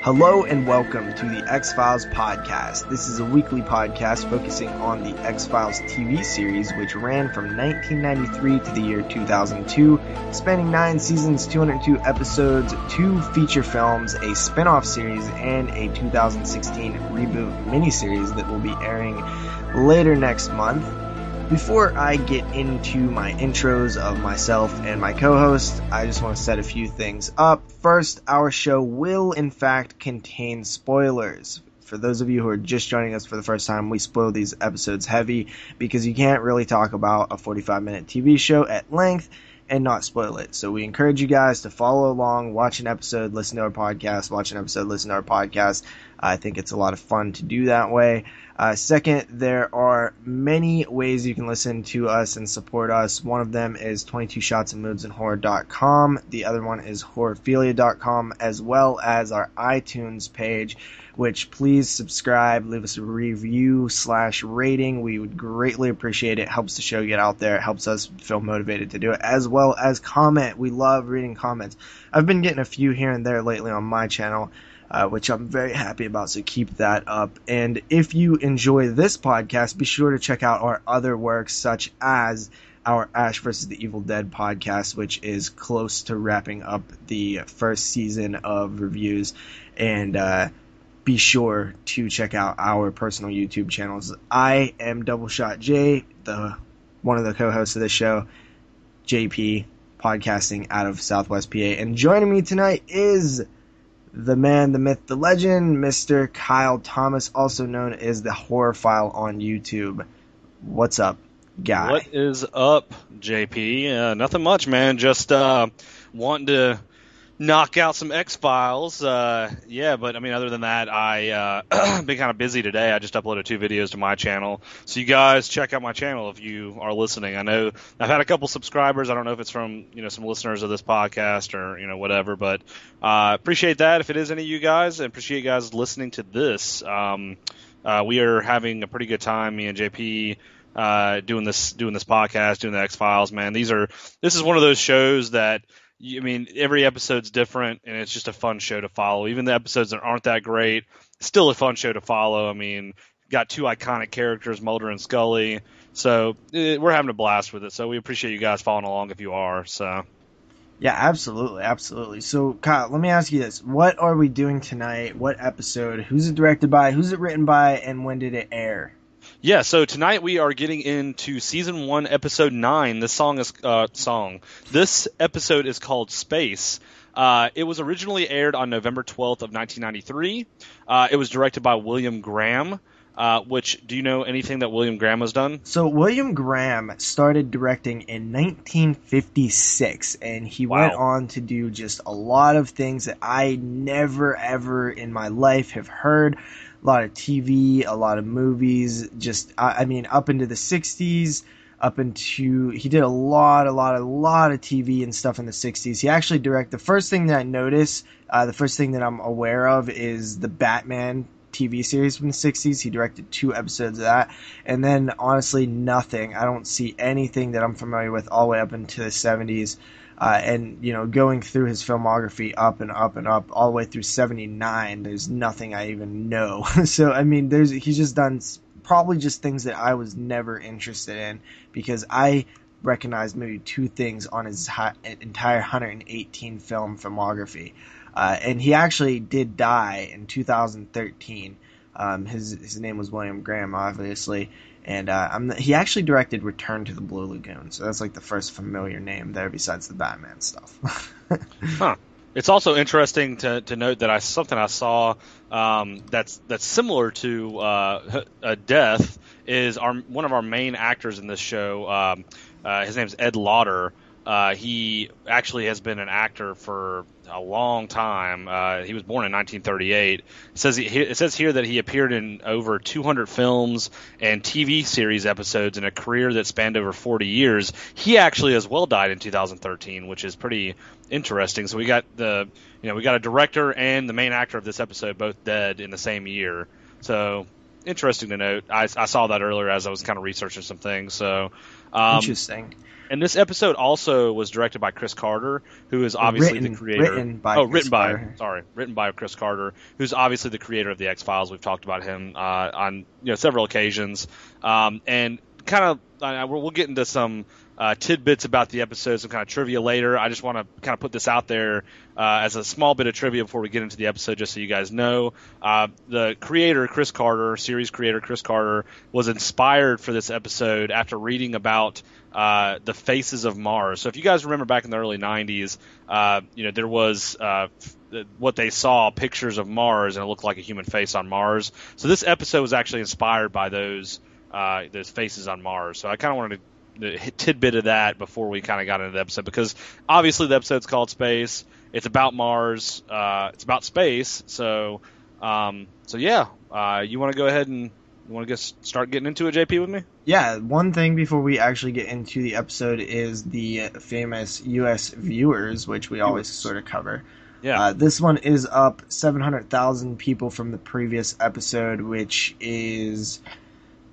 Hello and welcome to the X-Files podcast. This is a weekly podcast focusing on the X-Files TV series, which ran from 1993 to the year 2002, spanning 9 seasons, 202 episodes, 2 feature films, a spin-off series, and a 2016 reboot miniseries that will be airing later next month. Before I get into my intros of myself and my co-host, I just want to set a few things up. First, our show will in fact contain spoilers. For those of you who are just joining us for the first time, we spoil these episodes heavy because you can't really talk about a 45-minute TV show at length and not spoil it. So we encourage you guys to follow along, watch an episode, listen to our podcast, watch an episode, listen to our podcast. I think it's a lot of fun to do that way. Second, there are many ways you can listen to us and support us. One of them is 22shotsandmoodsinhorror.com. The other one is horrorphilia.com, as well as our iTunes page, which please subscribe, leave us a review/rating. We would greatly appreciate it. It helps the show get out there. It helps us feel motivated to do it, as well as comment. We love reading comments. I've been getting a few here and there lately on my channel, which I'm very happy about, so keep that up. And if you enjoy this podcast, be sure to check out our other works, such as our Ash vs. the Evil Dead podcast, which is close to wrapping up the first season of reviews. And be sure to check out our personal YouTube channels. I am Double Shot J, one of the co-hosts of this show, JP, podcasting out of Southwest PA. And joining me tonight is the man, the myth, the legend, Mr. Kyle Thomas, also known as the Horror File on YouTube. What's up, guy? What is up, JP? Nothing much, man. Just wanting to knock out some X-Files. Yeah, but I mean, other than that, I been kind of busy today. I just uploaded 2 videos to my channel. So you guys check out my channel if you are listening. I know I've had a couple subscribers. I don't know if it's from, some listeners of this podcast or, whatever, but appreciate that if it is any of you guys, and appreciate you guys listening to this. We are having a pretty good time, me and JP, doing this podcast, doing the X-Files, man. This is one of those shows that, every episode's different, and it's just a fun show to follow. Even the episodes that aren't that great, still a fun show to follow. Got 2 iconic characters, Mulder and Scully, so we're having a blast with it. So we appreciate you guys following along if you are. So yeah, absolutely. So Kyle, let me ask you this: what are we doing tonight? What episode? Who's it directed by? Who's it written by? And when did it air? Yeah, so tonight we are getting into Season 1, Episode 9. This episode is called Space. It was originally aired on November 12th of 1993. It was directed by William Graham, do you know anything that William Graham has done? So William Graham started directing in 1956, and he went on to do just a lot of things that I never, ever in my life have heard. A lot of TV, a lot of movies, up into the 60s, he did a lot of TV and stuff in the 60s. He actually directed, the first thing that I noticed, the first thing that I'm aware of is the Batman TV series from the 60s. He directed 2 episodes of that, and then honestly nothing. I don't see anything that I'm familiar with all the way up into the 70s. Going through his filmography up and up and up all the way through 79, there's nothing I even know. So, he's just done probably just things that I was never interested in, because I recognized maybe 2 things on his entire 118 film filmography. And he actually did die in 2013. His name was William Graham, obviously. And he actually directed Return to the Blue Lagoon, so that's like the first familiar name there besides the Batman stuff. Huh. It's also interesting to note that something I saw that's similar to a death is one of our main actors in this show. His name's Ed Lauder. He actually has been an actor for a long time. He was born in 1938. It says here that he appeared in over 200 films and TV series episodes in a career that spanned over 40 years. He actually as well died in 2013, which is pretty interesting. So we got we got a director and the main actor of this episode both dead in the same year. So interesting to note. I saw that earlier as I was kind of researching some things. So, um, Interesting. and this episode also was directed by Chris Carter, who is obviously the creator. Written by Oh, Chris Carter. written by Chris Carter, who's obviously the creator of the X Files. We've talked about him on several occasions, and kind of we'll get into some tidbits about the episode, some kind of trivia later. I just want to kind of put this out there as a small bit of trivia before we get into the episode, just so you guys know. The creator, Chris Carter, series creator Chris Carter, was inspired for this episode after reading about the faces of Mars. So if you guys remember back in the early 90s, there was what they saw, pictures of Mars, and it looked like a human face on Mars. So this episode was actually inspired by those faces on Mars. So I kind of wanted to tidbit of that before we kind of got into the episode, because obviously the episode's called Space. It's about Mars. It's about space. So yeah. You want to go ahead and start getting into it, JP, with me? Yeah, one thing before we actually get into the episode is the famous U.S. viewers, which we always sort of cover. Yeah. This one is up 700,000 people from the previous episode, which is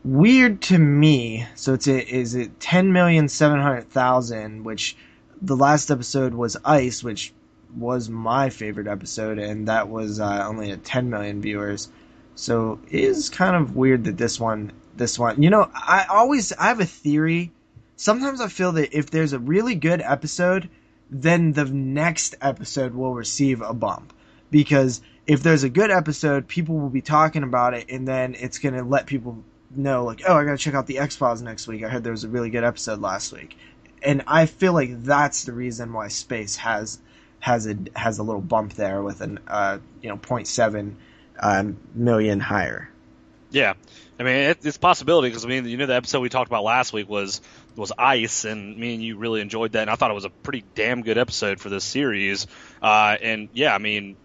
weird to me. So is it 10,700,000, which the last episode was Ice, which was my favorite episode, and that was only at 10 million viewers. So it is kind of weird that this one, I have a theory. Sometimes I feel that if there's a really good episode, then the next episode will receive a bump. Because if there's a good episode, people will be talking about it, and then it's going to let people know, like, oh, I got to check out the X-Files next week. I heard there was a really good episode last week. And I feel like that's the reason why Space has a little bump there with an 0.7 million higher. Yeah, I mean it's a possibility, because the episode we talked about last week was Ice, and me and you really enjoyed that, and I thought it was a pretty damn good episode for this series. And yeah, I mean,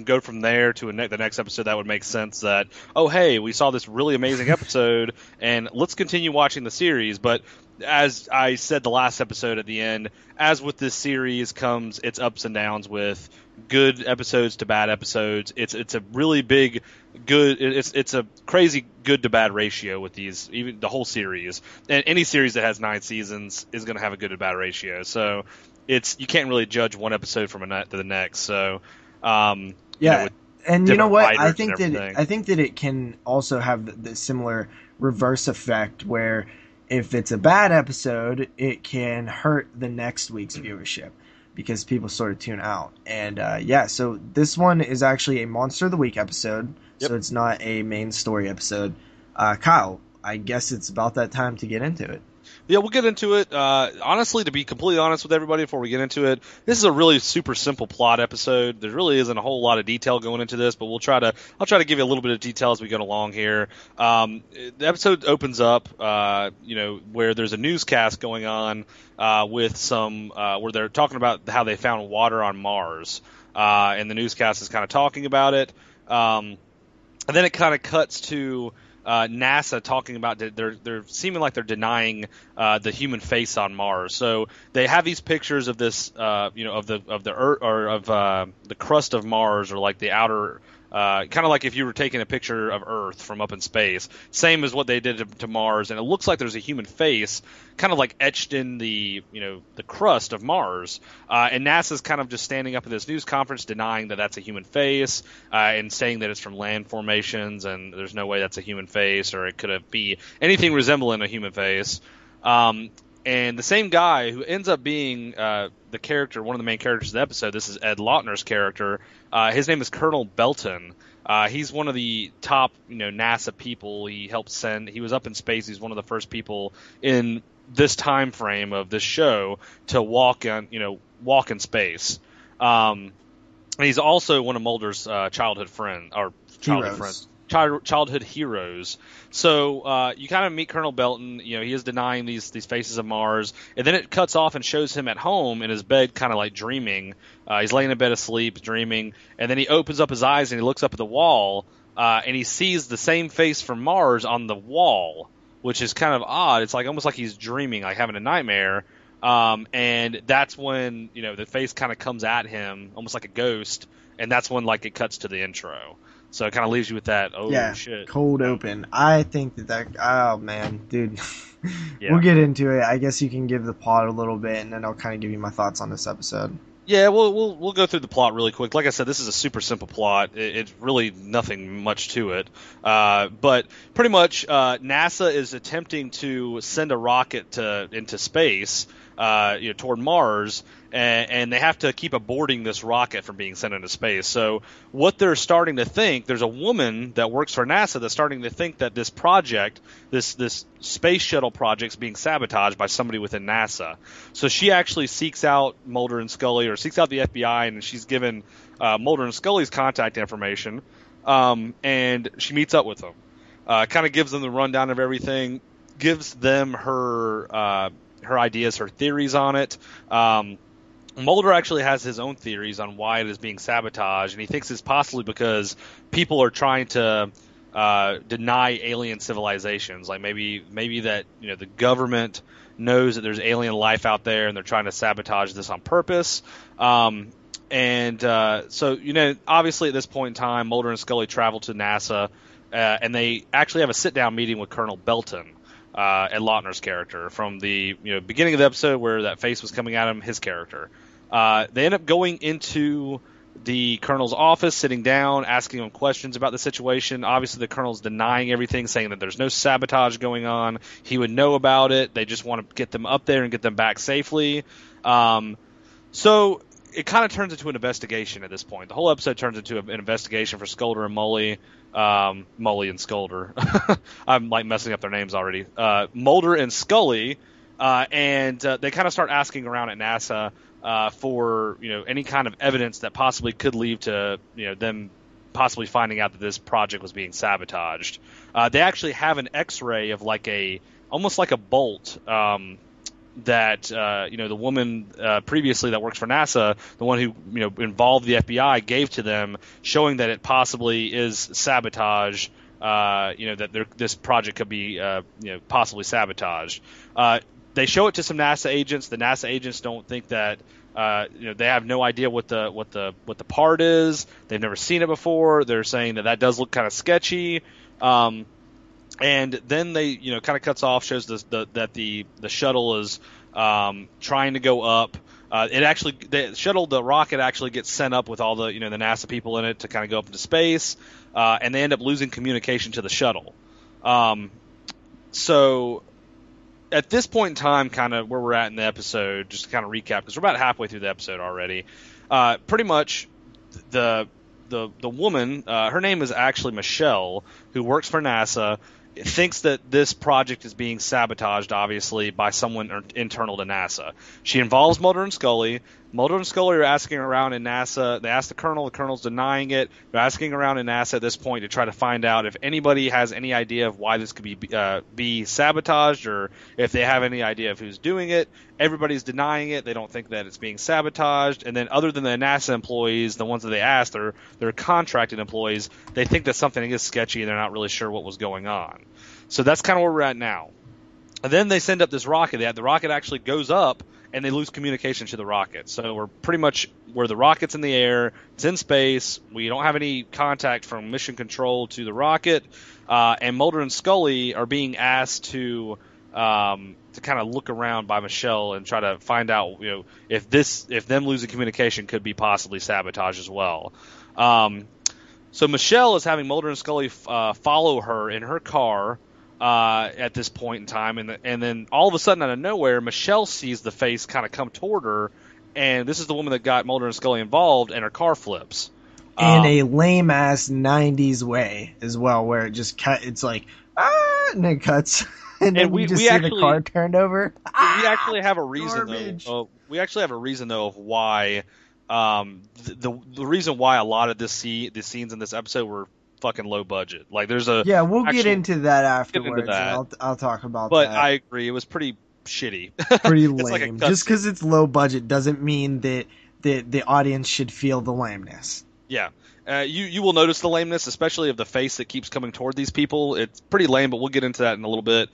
go from there to the next episode, that would make sense. That, oh hey, we saw this really amazing episode, and let's continue watching the series. But as I said the last episode at the end, as with this series comes its ups and downs with good episodes to bad episodes. It's a really big good. It's a crazy good to bad ratio with these, even the whole series. And any series that has 9 seasons is going to have a good to bad ratio. So you can't really judge one episode from to the next. So yeah. And you know what? I think that it can also have the similar reverse effect, where if it's a bad episode, it can hurt the next week's viewership, because people sort of tune out. And so this one is actually a Monster of the Week episode, so it's not a main story episode. Kyle, I guess it's about that time to get into it. Yeah, we'll get into it. Honestly, to be completely honest with everybody before we get into it, this is a really super simple plot episode. There really isn't a whole lot of detail going into this, but I'll try to give you a little bit of detail as we go along here. The episode opens up, where there's a newscast going on with some where they're talking about how they found water on Mars, and the newscast is kind of talking about it. And then it kind of cuts to NASA talking about they're seeming like they're denying the human face on Mars. So they have these pictures of this, of the Earth, or of the crust of Mars, or like the outer. Kind of like if you were taking a picture of Earth from up in space, same as what they did to Mars, and it looks like there's a human face, kind of like etched in the crust of Mars. And NASA's kind of just standing up at this news conference denying that that's a human face, and saying that it's from land formations, and there's no way that's a human face, or it could be anything resembling a human face. And the same guy who ends up being the character, one of the main characters of the episode, this is Ed Lautner's character. His name is Colonel Belton. He's one of the top, NASA people. He was up in space. He's one of the first people in this time frame of this show to walk in space. And he's also one of Mulder's childhood heroes. So you kind of meet Colonel Belton. He is denying these faces of Mars, and then it cuts off and shows him at home in his bed, kind of like dreaming. He's laying in bed asleep, dreaming, and then he opens up his eyes and he looks up at the wall, and he sees the same face from Mars on the wall, which is kind of odd. It's almost like he's dreaming, like having a nightmare. And that's when the face kind of comes at him, almost like a ghost, and that's when it cuts to the intro. So it kind of leaves you with that, oh Yeah, shit. cold open. I think oh man, dude. We'll Yeah. get into it. I guess you can give the plot a little bit, and then I'll kind of give you my thoughts on this episode. Yeah, we'll go through the plot really quick. Like I said, this is a super simple plot. It's really nothing much to it. But pretty much, NASA is attempting to send a rocket into space, toward Mars, and they have to keep aborting this rocket from being sent into space. So what they're starting to think, there's a woman that works for NASA that's starting to think that this project, this space shuttle project, is being sabotaged by somebody within NASA. So she actually seeks out Mulder and Scully, or seeks out the FBI, and she's given Mulder and Scully's contact information, and she meets up with them. Kind of gives them the rundown of everything, gives them her ideas, her theories on it. Mulder actually has his own theories on why it is being sabotaged, and he thinks it's possibly because people are trying to deny alien civilizations. Like maybe that the government knows that there's alien life out there, and they're trying to sabotage this on purpose. So obviously at this point in time, Mulder and Scully travel to NASA, and they actually have a sit-down meeting with Colonel Belton. Ed Lautner's character from the beginning of the episode where that face was coming at him, his character. They end up going into the colonel's office, sitting down, asking him questions about the situation. Obviously, the colonel's denying everything, saying that there's no sabotage going on. He would know about it. They just want to get them up there and get them back safely. So it kind of turns into an investigation at this point. The whole episode turns into an investigation for Scolder and Mully. Mully and Scolder. I'm like messing up their names already. Mulder and Scully, and they kind of start asking around at NASA for any kind of evidence that possibly could lead to them possibly finding out that this project was being sabotaged. They actually have an X-ray of almost like a bolt. That the woman previously that works for NASA, the one who involved the FBI, gave to them, showing that it possibly is sabotage. That this project could be possibly sabotaged. They show it to some NASA agents. The NASA agents don't think that they have no idea what the part is. They've never seen it before. They're saying that does look kind of sketchy. And then they, kind of cuts off, shows that the shuttle is trying to go up. The rocket actually gets sent up with all the the NASA people in it to kind of go up into space, and they end up losing communication to the shuttle. So at this point in time, kind of where we're at in the episode, just to kind of recap, because we're about halfway through the episode already. Pretty much the woman, her name is actually Michelle, who works for NASA, thinks that this project is being sabotaged, obviously, by someone internal to NASA. She involves Mulder and Scully. Mulder and Scully are asking around in NASA. They ask the colonel's denying it. They're asking around in NASA at this point to try to find out if anybody has any idea of why this could be sabotaged, or if they have any idea of who's doing it. Everybody's denying it. They don't think that it's being sabotaged. And then other than the NASA employees, the ones that they asked, they're contracted employees, they think that something is sketchy and they're not really sure what was going on. So that's kind of where we're at now. And then they send up this rocket. The rocket actually goes up, and they lose communication to the rocket. So we're pretty much where the rocket's in the air, it's in space, we don't have any contact from mission control to the rocket, and Mulder and Scully are being asked to kind of look around by Michelle and try to find out if them losing communication could be possibly sabotage as well. So Michelle is having Mulder and Scully follow her in her car at this point in time, and then all of a sudden out of nowhere, Michelle sees the face kind of come toward her, and this is the woman that got Mulder and Scully involved, and her car flips in a lame ass 90s way as well, where it just it's like and then it cuts, and then we just see the car turned over. We actually have a reason though. We actually have a reason though of why the reason why a lot of the scenes in this episode were fucking low budget. Like we'll get into that afterwards. I'll talk about that. But I agree, it was pretty shitty, pretty lame. Just because it's low budget doesn't mean that the audience should feel the lameness. Yeah, you will notice the lameness, especially of the face that keeps coming toward these people. It's pretty lame, but we'll get into that in a little bit.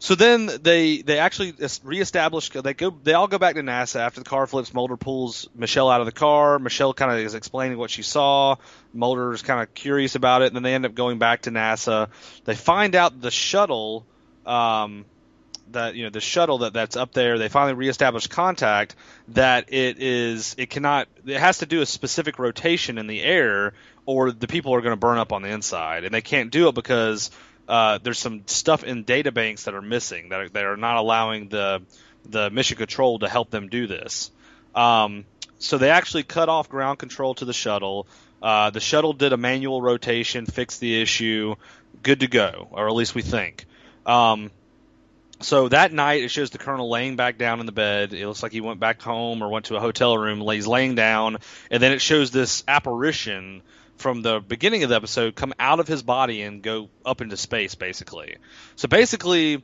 So then they actually reestablish. They all go back to NASA after the car flips. Mulder pulls Michelle out of the car. Michelle kind of is explaining what she saw. Mulder is kind of curious about it, and then they end up going back to NASA. They find out the shuttle, the shuttle that's up there. They finally reestablish contact. That it has to do a specific rotation in the air, or the people are going to burn up on the inside, and they can't do it because there's some stuff in data banks that are missing that are not allowing the mission control to help them do this. So they actually cut off ground control to the shuttle. The shuttle did a manual rotation, fixed the issue, good to go, or at least we think. So that night, it shows the colonel laying back down in the bed. It looks like he went back home or went to a hotel room. He's laying down, and then it shows this apparition from the beginning of the episode come out of his body and go up into space, basically. So basically,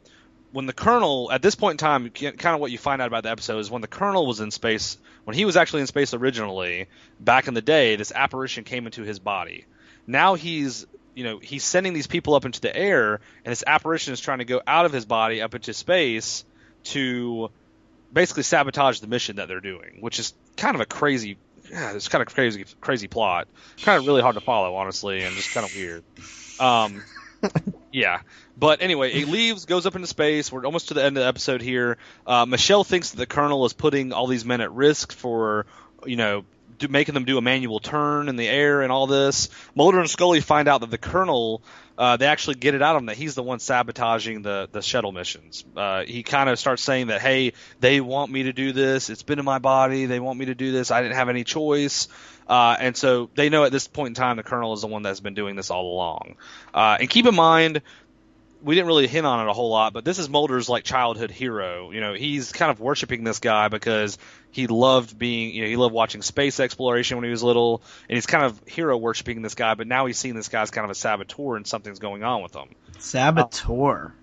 when the colonel, at this point in time, kind of what you find out about the episode is when the colonel was in space, when he was actually in space originally, back in the day, this apparition came into his body. Now he's sending these people up into the air, and this apparition is trying to go out of his body up into space to basically sabotage the mission that they're doing, which is kind of a crazy plot. Kind of really hard to follow, honestly, and just kind of weird. Yeah. But anyway, it leaves, goes up into space. We're almost to the end of the episode here. Michelle thinks that the colonel is putting all these men at risk for, making them do a manual turn in the air and all this. Mulder and Scully find out that the colonel, they actually get it out of him that he's the one sabotaging the shuttle missions. He kind of starts saying that, hey, they want me to do this. It's been in my body. They want me to do this. I didn't have any choice. And so they know at this point in time the colonel is the one that's been doing this all along. And keep in mind, we didn't really hint on it a whole lot, but this is Mulder's childhood hero. He's kind of worshiping this guy because he loved he loved watching space exploration when he was little, and he's kind of hero worshiping this guy. But now he's seeing this guy's kind of a saboteur, and something's going on with him. Saboteur.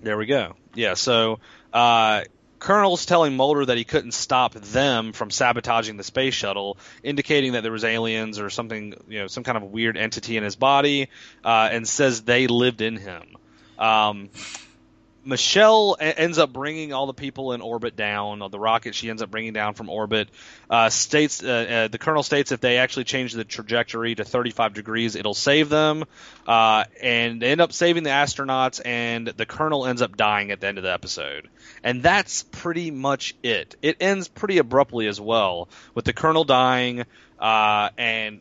There we go. Yeah. So Colonel's telling Mulder that he couldn't stop them from sabotaging the space shuttle, indicating that there was aliens or something, some kind of weird entity in his body, and says they lived in him. Michelle ends up bringing all the people in orbit down. The rocket she ends up bringing down from orbit the colonel states if they actually change the trajectory to 35 degrees, it'll save them. And they end up saving the astronauts, and the colonel ends up dying at the end of the episode. And that's pretty much it. It ends pretty abruptly as well, with the colonel dying, and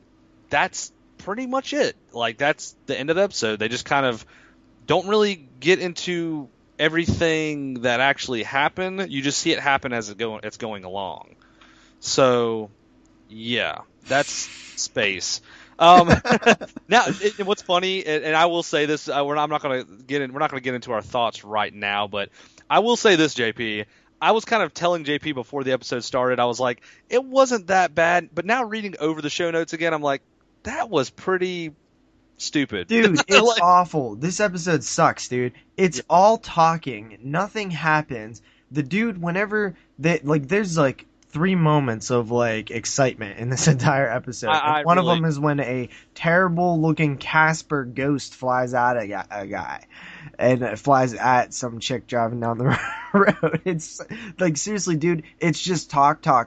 that's pretty much it. That's the end of the episode. They just kind of don't really get into everything that actually happened. You just see it happen as it's going along. So, yeah, that's space. Now, what's funny, and I will say this, we're not going to get into our thoughts right now, but I will say this, JP. I was kind of telling JP before the episode started, I was like, it wasn't that bad, but now reading over the show notes again, I'm like, that was pretty stupid. Dude, it's awful. This episode sucks, dude. It's all talking. Nothing happens. The dude, whenever there's 3 moments of excitement in this entire episode. One of them is when a terrible looking Casper ghost flies at a guy. And it flies at some chick driving down the road. It's seriously, dude, it's just talk. I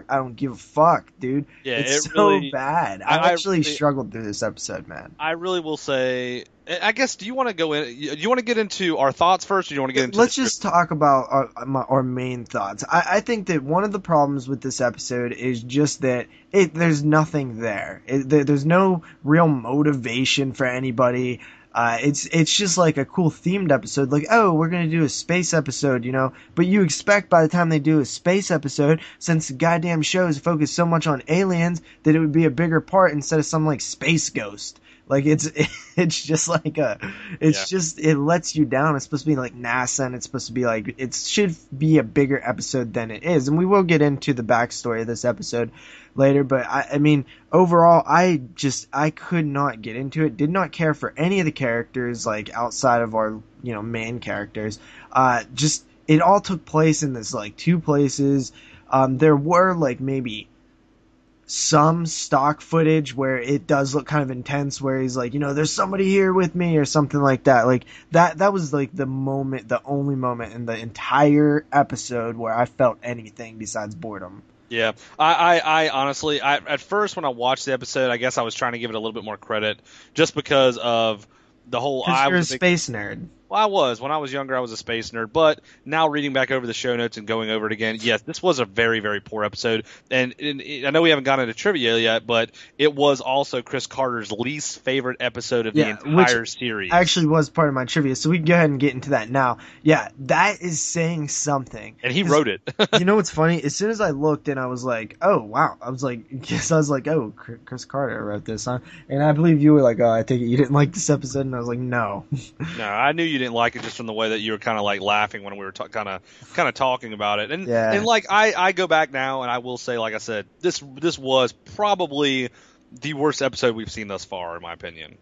don't give a fuck, dude. Yeah, it's so bad. I actually struggled through this episode, man. I really will say, I guess, do you want to go in? Do you want to get into our thoughts first, or do you want to get into? Let's just talk about our main thoughts. I think that one of the problems with this episode is just that there's nothing there. There's no real motivation for anybody. It's just a cool themed episode, we're gonna do a space episode, but you expect by the time they do a space episode, since the goddamn show is focused so much on aliens, that it would be a bigger part instead of some space ghost. It's just just, it lets you down. It's supposed to be NASA, and it's supposed to be it should be a bigger episode than it is. And we will get into the backstory of this episode later, but I mean, overall, I could not get into it. Did not care for any of the characters, outside of our, main characters. It all took place in this, 2 places. There were, maybe some stock footage where it does look kind of intense, where he's like, there's somebody here with me or something like that. Like that was like the only moment in the entire episode where I felt anything besides boredom. Yeah, I honestly, at first when I watched the episode, I guess I was trying to give it a little bit more credit, just because of the whole. Because I you're was a a big space nerd. Well, I was. When I was younger, I was a space nerd. But now reading back over the show notes and going over it again, yes, this was a very, very poor episode. And I know we haven't gotten into trivia yet, but it was also Chris Carter's least favorite episode of the entire series. Actually was part of my trivia, so we can go ahead and get into that now. Yeah, that is saying something. And he wrote it. You know what's funny? As soon as I looked and I was like, oh, wow. I was like, oh, Chris Carter wrote this, huh? And I believe you were like, oh, I take it you didn't like this episode? And I was like, no. No, I knew you didn't like it just from the way that you were kind of like laughing when we were kind of talking about it. And like I go back now and I will say, like I said, this was probably the worst episode we've seen thus far, in my opinion.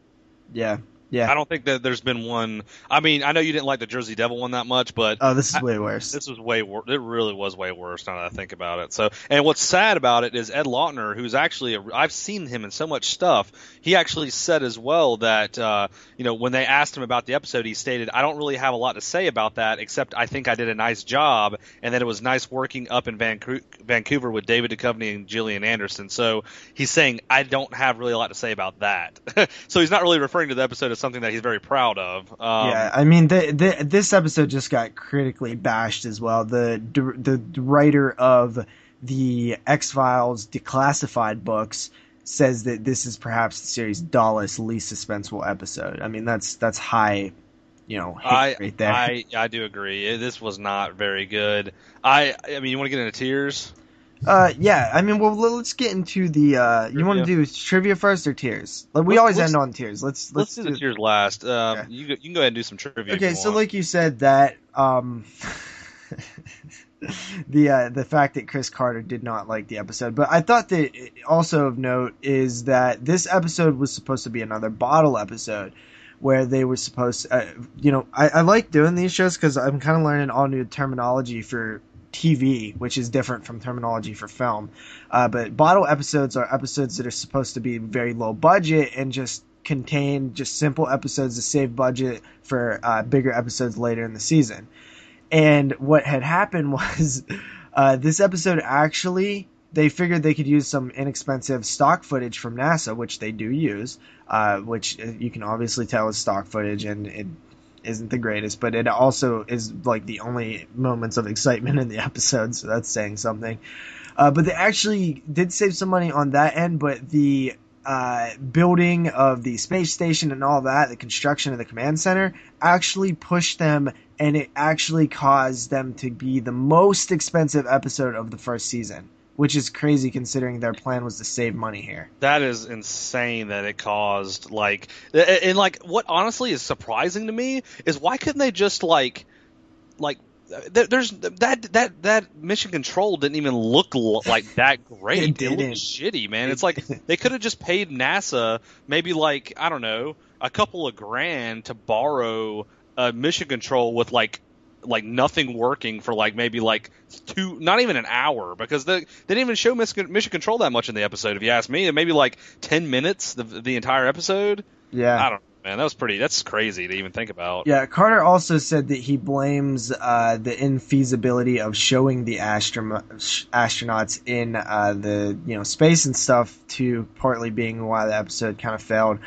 Yeah. Yeah. I don't think that there's been one. I mean, I know you didn't like the Jersey Devil one that much, but this is way worse. This was way worse. It really was way worse now that I think about it. So, and what's sad about it is Ed Lautner, who's actually I've seen him in so much stuff. He actually said as well that when they asked him about the episode, he stated, "I don't really have a lot to say about that, except I think I did a nice job, and that it was nice working up in Vancouver with David Duchovny and Gillian Anderson." So he's saying, "I don't have really a lot to say about that." So he's not really referring to the episode as something that he's very proud of. Yeah, I mean, this episode just got critically bashed as well. The writer of the X-Files Declassified books says that this is perhaps the series' dullest, least suspenseful episode. I mean, that's high, hate right there. I do agree. This was not very good. I mean, you want to get into tears? Yeah, I mean, well, let's get into the, you want to do trivia first or tears? We always end on tears. Let's do the tears last. Okay. You can go ahead and do some trivia. Okay, so like you said that, the fact that Chris Carter did not like the episode, but I thought that also of note is that this episode was supposed to be another bottle episode, where they were supposed, I like doing these shows because I'm kind of learning all new terminology for TV, which is different from terminology for film. But bottle episodes are episodes that are supposed to be very low budget and just contain just simple episodes to save budget for bigger episodes later in the season. And what had happened was this episode actually, they figured they could use some inexpensive stock footage from NASA, which they do use, which you can obviously tell is stock footage, and it isn't the greatest, but it also is like the only moments of excitement in the episode, so that's saying something. But they actually did save some money on that end, but the building of the space station and all that, the construction of the command center, actually pushed them, and it actually caused them to be the most expensive episode of the first season, which is crazy considering their plan was to save money here. That is insane that it caused, and what honestly is surprising to me is why couldn't they just there's that Mission Control didn't even look like that great. It looked shitty, man. It's like they could have just paid NASA maybe I don't know, a couple of grand to borrow a Mission Control with nothing working for maybe not even an hour, because they didn't even show Mission Control that much in the episode, if you ask me. Maybe 10 minutes the entire episode. Yeah, I don't know, man. That's crazy to even think about. Yeah, Carter also said that he blames the infeasibility of showing the astronauts in the space and stuff to partly being why the episode kind of failed.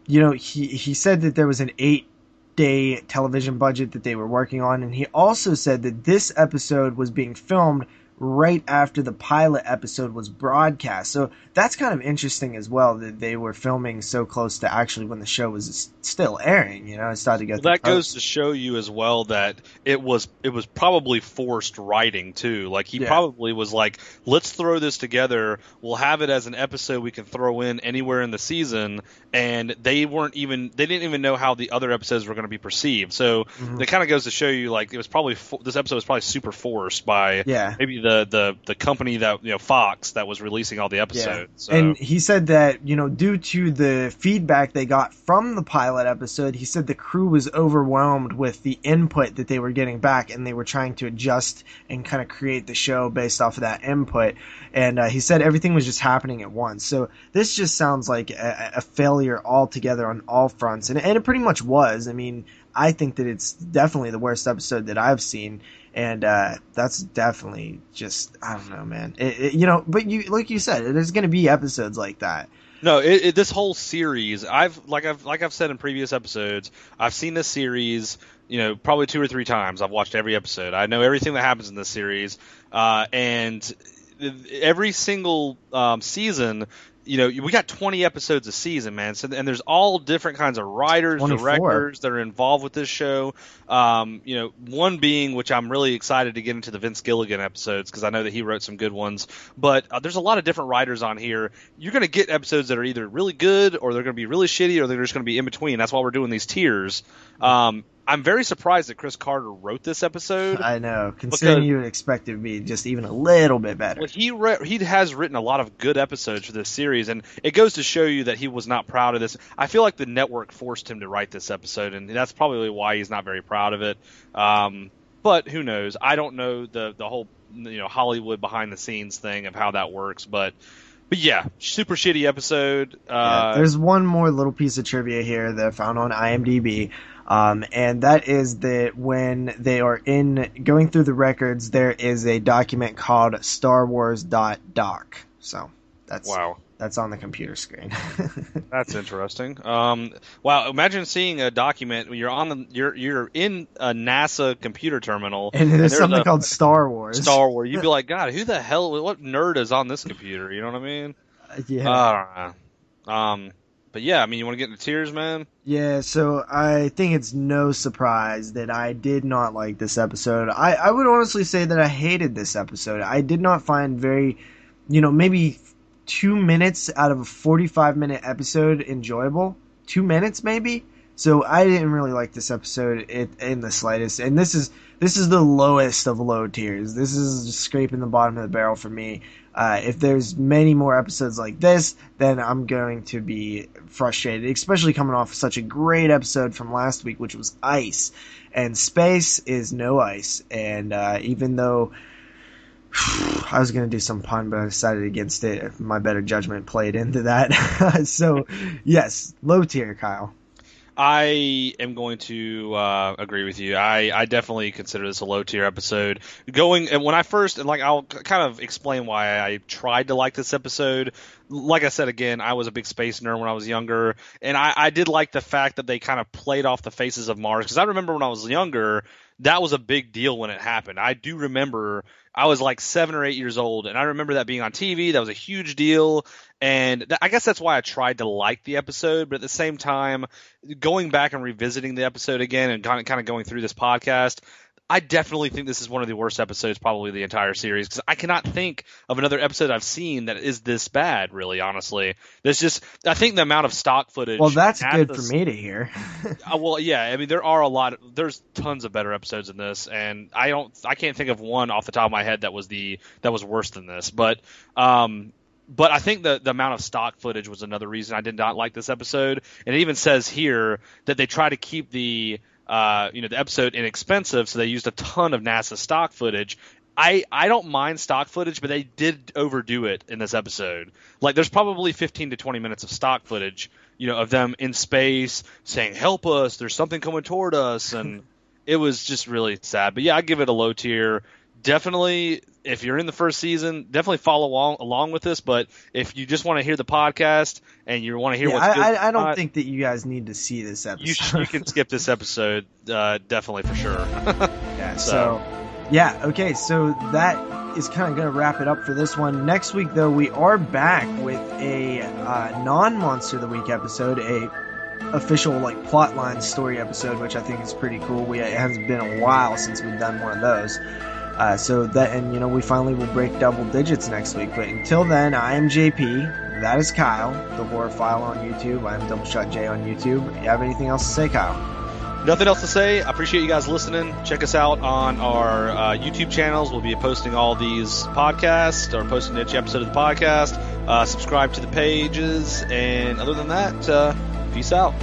He said that there was an 8-day television budget that they were working on, and he also said that this episode was being filmed right after the pilot episode was broadcast. So that's kind of interesting as well, that they were filming so close to actually when the show was still airing. It started to go through that goes to show you as well that it was probably forced writing too. He probably was like, let's throw this together, we'll have it as an episode we can throw in anywhere in the season, and they didn't even know how the other episodes were going to be perceived. So it kind of goes to show you it was probably this episode was probably super forced by maybe the company that Fox that was releasing all the episodes. Yeah. And he said that due to the feedback they got from the pilot episode, he said the crew was overwhelmed with the input that they were getting back, and they were trying to adjust and kind of create the show based off of that input. And he said everything was just happening at once. So this just sounds like a failure altogether on all fronts, and it pretty much was. I mean, I think that it's definitely the worst episode that I've seen, and that's definitely just, I don't know, man. But like you said, there's going to be episodes like that. No, this whole series, I've said in previous episodes, I've seen this series, probably 2 or 3 times. I've watched every episode. I know everything that happens in this series, and every single season. We got 20 episodes a season, man. So, and there's all different kinds of writers, 24. directors that are involved with this show. One being, which I'm really excited to get into the Vince Gilligan episodes because I know that he wrote some good ones. But there's a lot of different writers on here. You're going to get episodes that are either really good or they're going to be really shitty or they're just going to be in between. That's why we're doing these tiers. I'm very surprised that Chris Carter wrote this episode. I know, considering you would expect it to be just even a little bit better. Well, he has written a lot of good episodes for this series, and it goes to show you that he was not proud of this. I feel like the network forced him to write this episode, and that's probably why he's not very proud of it. But who knows? I don't know the whole Hollywood behind the scenes thing of how that works, but yeah, super shitty episode. There's one more little piece of trivia here that I found on IMDb. And that is that when they are going through the records, there is a document called Star Wars.doc. So that's on the computer screen. That's interesting. Wow, imagine seeing a document when you're in a NASA computer terminal and there's something called Star Wars. Star Wars. You'd be like, God, who the hell? What nerd is on this computer? You know what I mean? Yeah. I don't know. But yeah, I mean, you want to get into tiers, man? Yeah, so I think it's no surprise that I did not like this episode. I would honestly say that I hated this episode. I did not find very, maybe 2 minutes out of a 45-minute episode enjoyable. 2 minutes, maybe? So I didn't really like this episode in the slightest. And this is the lowest of low tiers. This is just scraping the bottom of the barrel for me. If there's many more episodes like this, then I'm going to be frustrated, especially coming off such a great episode from last week, which was ice. And space is no ice. And even though I was going to do some pun, but I decided against it. My better judgment played into that. So, yes, low tier, Kyle. I am going to agree with you. I definitely consider this a low tier episode. When I first, I'll kind of explain why I tried to like this episode. Like I said, again, I was a big space nerd when I was younger, and I did like the fact that they kind of played off the faces of Mars, because I remember when I was younger, that was a big deal when it happened. I do remember I was like 7 or 8 years old, and I remember that being on TV. That was a huge deal, and I guess that's why I tried to like the episode. But at the same time, going back and revisiting the episode again and kind of going through this podcast, I definitely think this is one of the worst episodes probably of the entire series, because I cannot think of another episode I've seen that is this bad, really, honestly. I think the amount of stock footage... Well, that's good for me to hear. Well, yeah, I mean, there's tons of better episodes in this, and I can't think of one off the top of my head that was worse than this, but I think the amount of stock footage was another reason I did not like this episode. And it even says here that they try to keep the episode inexpensive, so they used a ton of NASA stock footage. I don't mind stock footage, but they did overdo it in this episode. Like, there's probably 15 to 20 minutes of stock footage, of them in space saying, "Help us, there's something coming toward us," and it was just really sad. But yeah, I give it a low tier. Definitely, if you're in the first season, definitely follow along with this. But if you just want to hear the podcast and you want to hear what's good, I don't think that you guys need to see this episode. You can skip this episode, definitely for sure. Yeah. So that is kind of going to wrap it up for this one. Next week, though, we are back with a non-Monster of the Week episode, a official plotline story episode, which I think is pretty cool. It has been a while since we've done one of those. We finally will break double digits next week. But until then, I am JP. That is Kyle, the Horror File on YouTube. I am Double Shot J on YouTube. You have anything else to say, Kyle? Nothing else to say. I appreciate you guys listening. Check us out on our YouTube channels. We'll be posting all these podcasts, or posting each episode of the podcast. Subscribe to the pages. And other than that, peace out.